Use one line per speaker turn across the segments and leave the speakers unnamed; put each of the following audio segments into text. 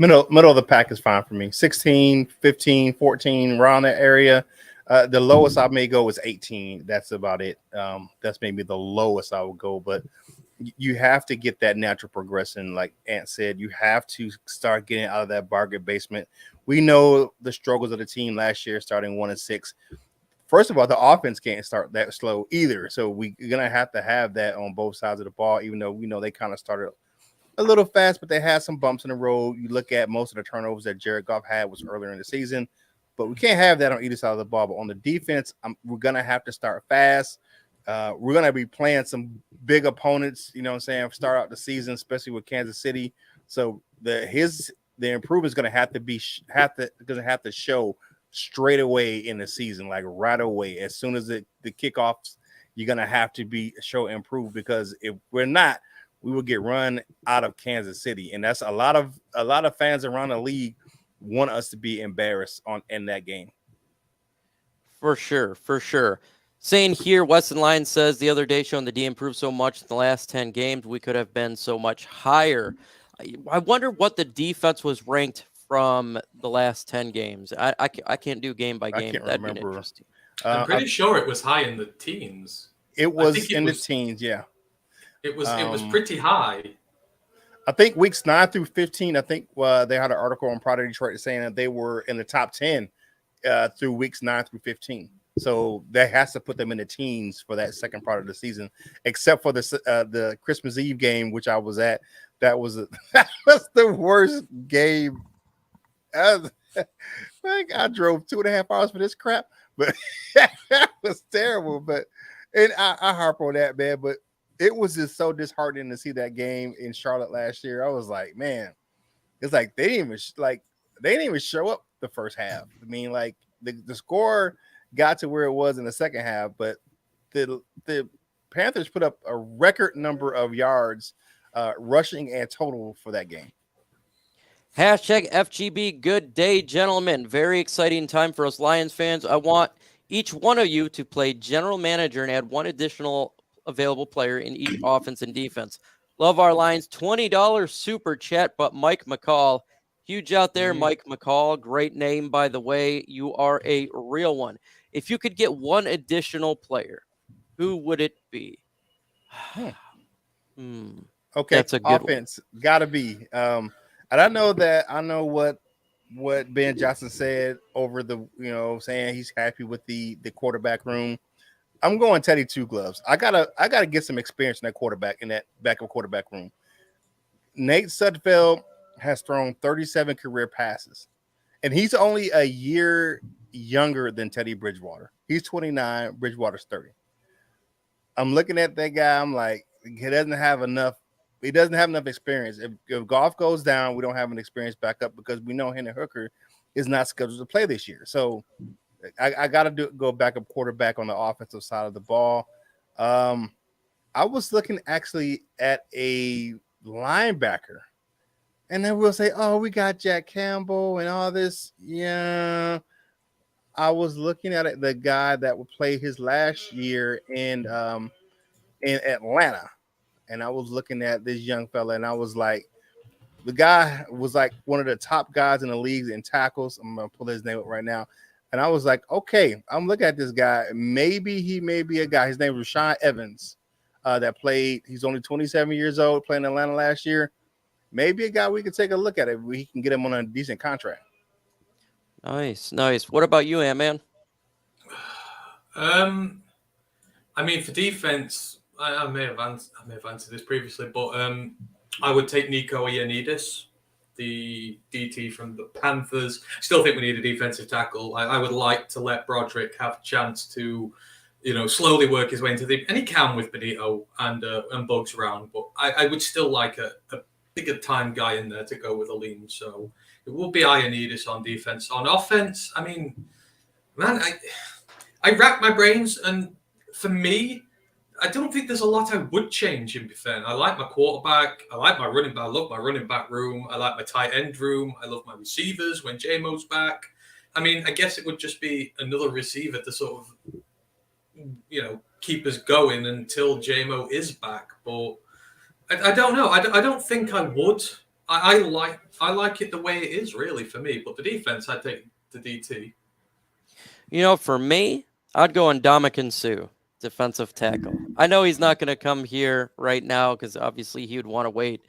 Middle of the pack is fine for me. 16, 15, 14, around that area. The lowest I may go is 18. That's about it. That's maybe the lowest I would go, but you have to get that natural progression. Like Ant said, you have to start getting out of that bargain basement. We know the struggles of the team last year, starting 1-6. First of all, the offense can't start that slow either. So we're going to have that on both sides of the ball, even though we know they kind of started a little fast, but they had some bumps in the road. You look at most of the turnovers that Jared Goff had was earlier in the season, but we can't have that on either side of the ball. But on the defense, we're going to have to start fast. We're going to be playing some big opponents, you know what I'm saying, start out the season, especially with Kansas City. So the improvement is going to have to show straight away in the season, like right away. As soon as the kickoffs, you're going to have to show improve, because if we're not, we will get run out of Kansas City. And that's a lot of fans around the league want us to be embarrassed in that game.
For sure. Saying here, Weston Lyons says the other day, showing the D improved so much in the last 10 games, we could have been so much higher. I wonder what the defense was ranked from the last 10 games. I can't do game by game.
That'd be interesting.
I'm pretty sure it was high in the teens.
It was in the teens, yeah.
It was pretty high.
I think weeks 9 through 15. I think they had an article on Pride of Detroit saying that they were in the top 10 through weeks 9 through 15. So that has to put them in the teens for that second part of the season, except for the Christmas Eve game, which I was at. That was the worst game. I drove 2.5 hours for this crap, but that was terrible. But I harp on that, man. But it was just so disheartening to see that game in Charlotte last year. I was like, man, it's like they didn't even show up the first half. I mean, like the score got to where it was in the second half, but the Panthers put up a record number of yards rushing and total for that game.
Hashtag FGB, good day, gentlemen. Very exciting time for us Lions fans. I want each one of you to play general manager and add one additional available player in each offense and defense. Love our Lions. $20 super chat, but Mike McCall, huge out there, Mike McCall. Great name, by the way. You are a real one. If you could get one additional player, who would it be?
Okay,
that's a good
offense. Gotta be. And I know what Ben Johnson said over the, saying he's happy with the quarterback room. I'm going Teddy Two Gloves. I gotta get some experience in that backup quarterback room. Nate Sudfeld has thrown 37 career passes, and he's only a year younger than Teddy Bridgewater. He's 29, Bridgewater's 30. I'm looking at that guy. I'm like, he doesn't have enough experience. If Goff goes down, we don't have an experienced backup, because we know Hendon Hooker is not scheduled to play this year. So I got to go backup quarterback on the offensive side of the ball. I was looking actually at a linebacker, and then we'll say, oh, we got Jack Campbell and all this. Yeah. I was looking at the guy that would play his last year in Atlanta. And I was looking at this young fella, and I was like, the guy was like one of the top guys in the league in tackles. I'm going to pull his name up right now. And I was like, okay, I'm looking at this guy. Maybe he may be a guy. His name was Rashawn Evans that played. He's only 27 years old, playing in Atlanta last year. Maybe a guy we could take a look at it. We can get him on a decent contract.
Nice. What about you, Ant-Man?
I mean, for defense, I may have answered this previously, but I would take Nico Ioannidis, the DT from the Panthers. Still think we need a defensive tackle. I would like to let Broderick have a chance to, slowly work his way into and he can with Benito and Bugs around. But I would still like a bigger time guy in there to go with a lean. So it will be Ioannidis on defense. On offense, I mean, man, I rack my brains, and for me, I don't think there's a lot I would change, in defense. I like my quarterback. I like my running back. I love my running back room. I like my tight end room. I love my receivers when J-Mo's back. I mean, I guess it would just be another receiver to sort of, keep us going until J-Mo is back. But I don't know. I don't think I would. I like it the way it is, really, for me. But the defense, I'd take the DT.
For me, I'd go Ndamukong Suh, defensive tackle. I know he's not going to come here right now because obviously he would want to wait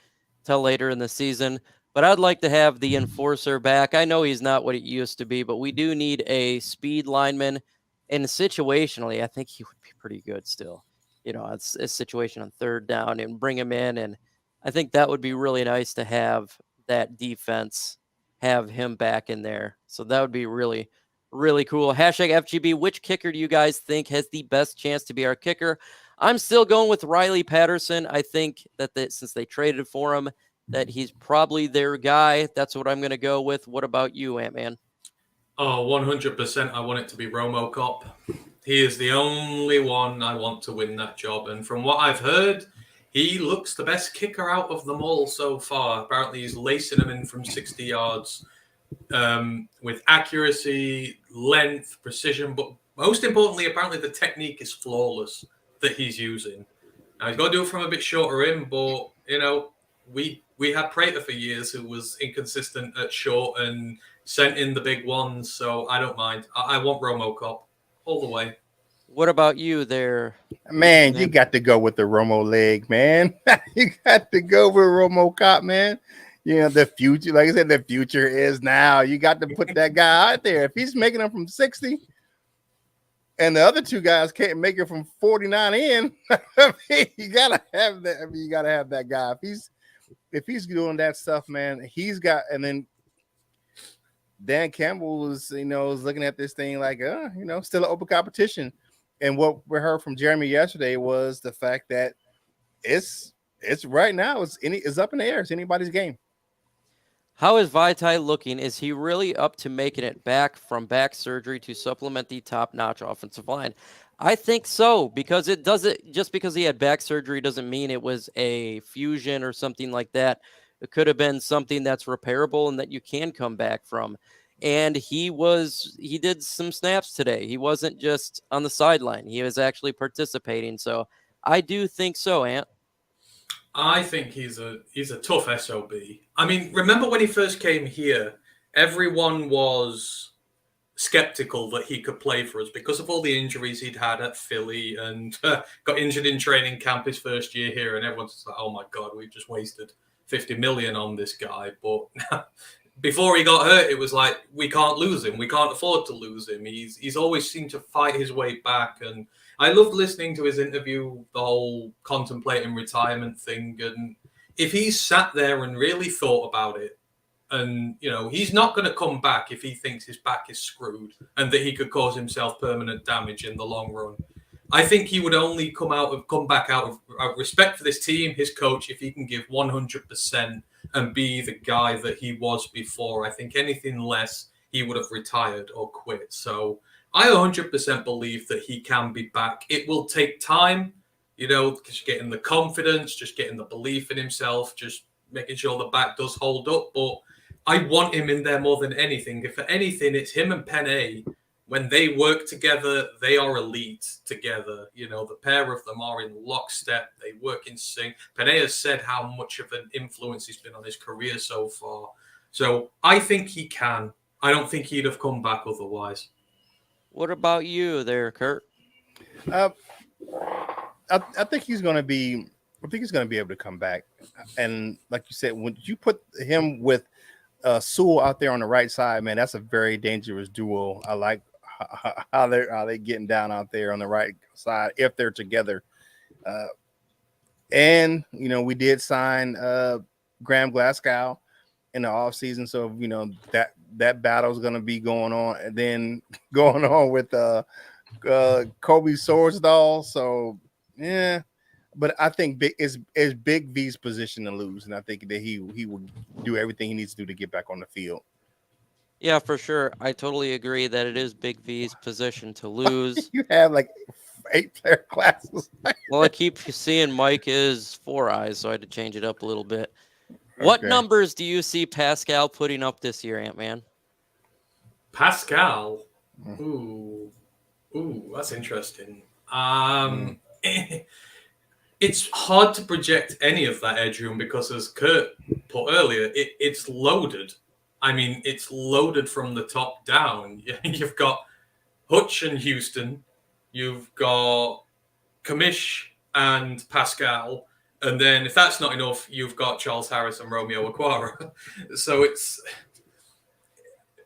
till later in the season. But I'd like to have the enforcer back. I know he's not what it used to be, but we do need a speed lineman. And situationally, I think he would be pretty good still. It's a situation on third down and bring him in. And I think that would be really nice to have that defense, have him back in there. So that would be really, really cool. Hashtag FGB, which kicker do you guys think has the best chance to be our kicker? I'm still going with Riley Patterson. I think that since they traded for him, that he's probably their guy. That's what I'm going to go with. What about you, Ant-Man?
Oh, 100%. I want it to be Romo Cop. He is the only one I want to win that job. And from what I've heard, he looks the best kicker out of them all so far. Apparently, he's lacing them in from 60 yards with accuracy, length, precision. But most importantly, apparently the technique is flawless that he's using. Now, he's got to do it from a bit shorter in, but, we had Prater for years who was inconsistent at short and sent in the big ones, so I don't mind. I want Romo Cop all the way.
What about you there?
Man, you got to go with the Romo leg, man. You got to go with Romo Cop, man. The future, like I said, the future is now. You got to put that guy out there. If he's making them from 60 and the other two guys can't make it from 49 in, you gotta have that. You gotta have that guy. If he's doing that stuff, man, he's got. And then Dan Campbell was looking at this thing like, still an open competition. And what we heard from Jeremy yesterday was the fact that it's right now. It's up in the air. It's anybody's game.
How is Vaitai looking? Is he really up to making it back from back surgery to supplement the top-notch offensive line? I think so, because just because he had back surgery doesn't mean it was a fusion or something like that. It could have been something that's repairable and that you can come back from. And he did some snaps today. He wasn't just on the sideline. He was actually participating. So I do think so, Ant.
I think he's a tough SOB. I mean, remember when he first came here, everyone was skeptical that he could play for us because of all the injuries he'd had at Philly and got injured in training camp his first year here, and everyone's like, oh my God, we've just wasted 50 million on this guy. But before he got hurt, it was like, we can't lose him. We can't afford to lose him. He's always seemed to fight his way back. And I loved listening to his interview, the whole contemplating retirement thing. And if he's sat there and really thought about it, and, he's not going to come back if he thinks his back is screwed and that he could cause himself permanent damage in the long run. I think he would only come back out of respect for this team, his coach, if he can give 100% and be the guy that he was before. I think anything less, he would have retired or quit. So I 100% believe that he can be back. It will take time, just getting the confidence, just getting the belief in himself, just making sure the back does hold up. But I want him in there more than anything. If for anything, it's him and Penny. When they work together, they are elite together. The pair of them are in lockstep. They work in sync. Penny has said how much of an influence he's been on his career so far. So I think he can. I don't think he'd have come back otherwise.
What about you there, Kurt?
I think he's going to be. I think he's going to be able to come back. And like you said, when you put him with Sewell out there on the right side, man, that's a very dangerous duo. I like how they getting down out there on the right side if they're together. And we did sign Graham Glasgow in the offseason, so that battle is going to be going on, and then going on with Kobe Swordsdal. So yeah, but I think it's Big V's position to lose, and I think that he will do everything he needs to do to get back on the field.
Yeah, for sure. I totally agree that it is Big V's position to lose.
You have like 8 player classes.
Well, I keep seeing Mike is 4 eyes, so I had to change it up a little bit. What
Okay.
numbers do you see Paschal putting up this year, Ant-Man?
Paschal? Ooh, that's interesting. it's hard to project any of that edge room because, as Kurt put earlier, it's loaded. I mean, it's loaded from the top down. You've got Hutch and Houston. You've got Kamish and Paschal. And then if that's not enough, you've got Charles Harris and Romeo Okwara. So it's...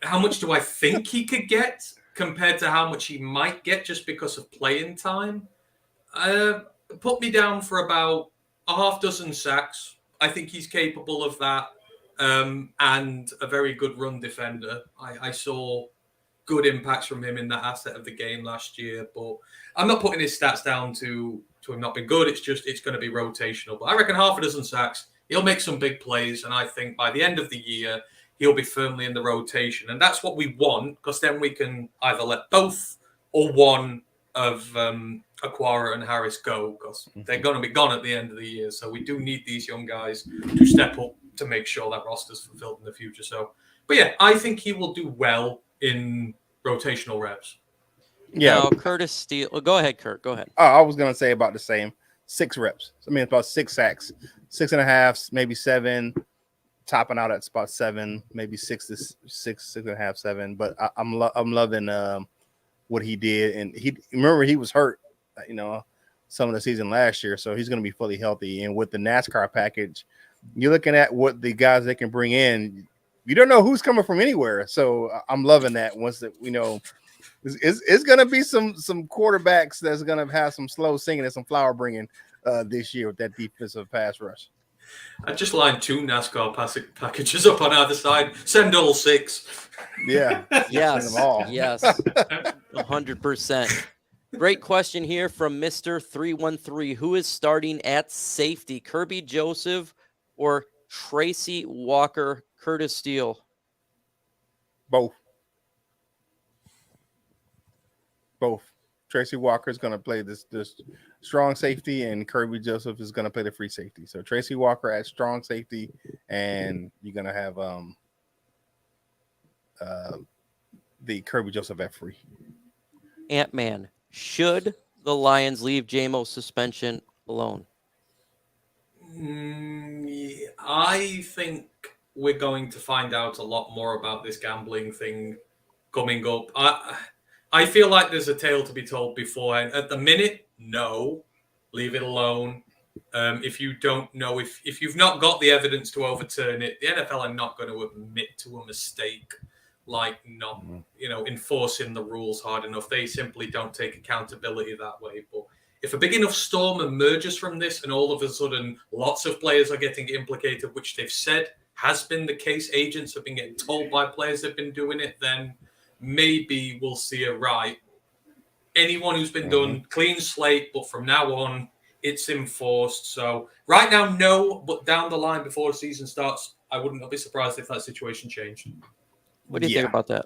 How much do I think he could get compared to how much he might get just because of playing time? Put me down for about a half dozen sacks. I think he's capable of that. And a very good run defender. I saw good impacts from him in that asset of the game last year, but I'm not putting his stats down to him not being good. It's just, it's going to be rotational. But I reckon half a dozen sacks, he'll make some big plays. And I think by the end of the year, he'll be firmly in the rotation. And that's what we want, because then we can either let both or one of Okwara and Harris go, because they're going to be gone at the end of the year. So we do need these young guys to step up to make sure that roster's fulfilled in the future. So, but yeah, I think he will do well in rotational reps.
Yeah. Now, Curtis Steele. Go ahead, Kurt. Go ahead.
I was going to say about the same. 6 reps. I mean, about 6 sacks, 6.5, maybe 7. Topping out at about 7, maybe 6.5, 7. But I'm loving what he did, and he was hurt, some of the season last year, so he's going to be fully healthy. And with the NASCAR package, you're looking at what the guys they can bring in. You don't know who's coming from anywhere, so I'm loving that. Once that it's going to be some quarterbacks that's going to have some slow singing and some flower bringing this year with that defensive pass rush.
I just lined 2 NASCAR packages up on either side. Send all 6.
Yeah.
Yes.
Send them all.
Yes. 100%. Great question here from Mr. 313. Who is starting at safety? Kirby Joseph or Tracy Walker? Curtis Steele?
Both. Tracy Walker is going to play this strong safety, and Kirby Joseph is going to play the free safety. So Tracy Walker at strong safety, and you're going to have the Kirby Joseph at free.
Ant-Man, should the Lions leave JMO's suspension alone?
I think we're going to find out a lot more about this gambling thing coming up. I feel like there's a tale to be told beforehand. At the minute, no, leave it alone. If you don't know, if you've not got the evidence to overturn it, the NFL are not going to admit to a mistake like not, enforcing the rules hard enough. They simply don't take accountability that way. But if a big enough storm emerges from this and all of a sudden lots of players are getting implicated, which they've said has been the case, agents have been getting told by players that have been doing it, then maybe we'll see a right. Anyone who's been done, clean slate, but from now on, it's enforced. So right now, no, but down the line before the season starts, I wouldn't be surprised if that situation changed.
What do you think about that?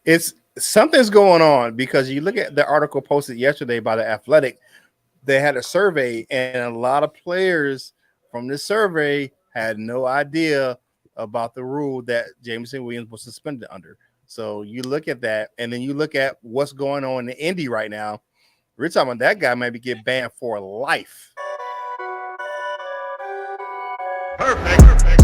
It's something's going on, because you look at the article posted yesterday by The Athletic. They had a survey, and a lot of players from this survey had no idea about the rule that Jameson Williams was suspended under. So you look at that, and then you look at what's going on in Indy right now. We're talking about that guy maybe get banned for life.
Perfect.